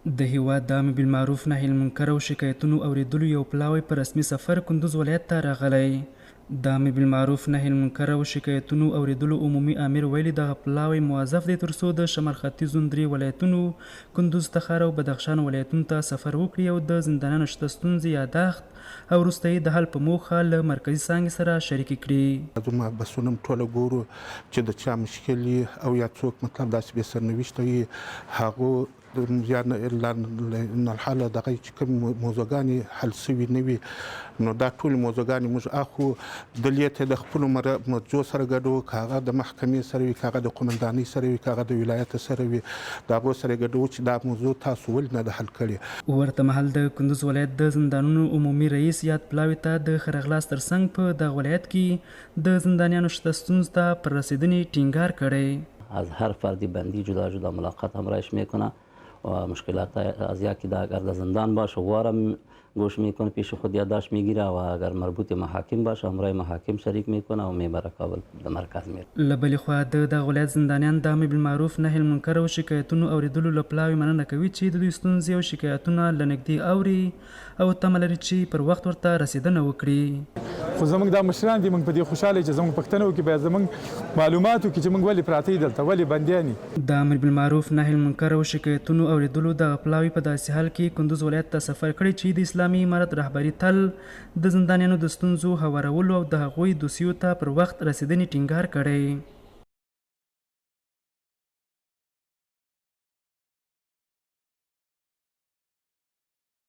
د هیواد د امر بالمعروف نهي المنکر او شکایتونو اوریدلو یو پلاوی په رسمي سفر کندوز ولایت ته راغلی. د امر بالمعروف نهي المنکر او شکایتونو اوریدلو عمومي امیر ویلي دغه پلاوی موظف دی ترڅو د شمال ختیځو درې ولایتونو کندوز، تخار او بدخشان ولایتونو ته سفر وکړي او د زندانیانو شته ستونزې یاداښت او وروستۍ د حل په موخه له مرکزي څانګې سره شریکې کړي. زما بسونه ټوله ګورو چې د چا مشکل او یا څوک مطلب داسې بې سرنوشته وي هغو یا الحاله دغه چې کوم موضوعګانې حل سوي نه وي نو دا ټولې موضوعګانې موږ اخو دلې ته د خپلو مرجو سره ګډو، که هغه د محکمې سره وي، که هغه د قومندانۍ سره وي، که هغه د ولایت سره وي، د هغو سره ګډو چې دا موضوع تاسو ولې نه ده حل کړې. ورته مهال د کندوز ولایت د زندانونو عمومي رئیس یاد پلاوي ته د ښه راغلاست ترڅنګ په دغه ولایت کې د زندانیانو شته ستونزو ته پر رسیدنې ټینګار کړی. از هر فردی بندی جدا جدا ملاقات همراهش میکنه و مشکلات از یکی اگر در زندان باشه وارم گوش میکنه، پیش خود یادداشت میگیره و اگر مربوط محاکم باشه همراه محاکم شریک میکنه و میبره کابل د مرکز میره. له بلې خوا د دغه ولایت زندانیان د امر بالمعروف نهي المنکر او شکایتونو اوریدلو له پلاوي مننه کوي چې د دوی ستونزې او شکایتونه له نږدې اوري او تمه لري چې پر وخت ورته رسیدنه وکړي. خو زموږ دا مشران دي، موږ په دې خوشحاله چې زموږ پښتنو کې باید زموږ معلومات وکړي چې موږ ولې پراته یو دلته، ولې بندیان یو. د امر بالمعروف نهي المنکر او شکایتونو اوریدلو دغه پلاوي په داسې حال کې کندوز ولایت ته سفر کړی چې د اسلامي امارت رهبري تل د زندانیانو د ستونزو هوارولو او د هغوی دوسیو ته پر وخت رسیدنې ټینګار کړی.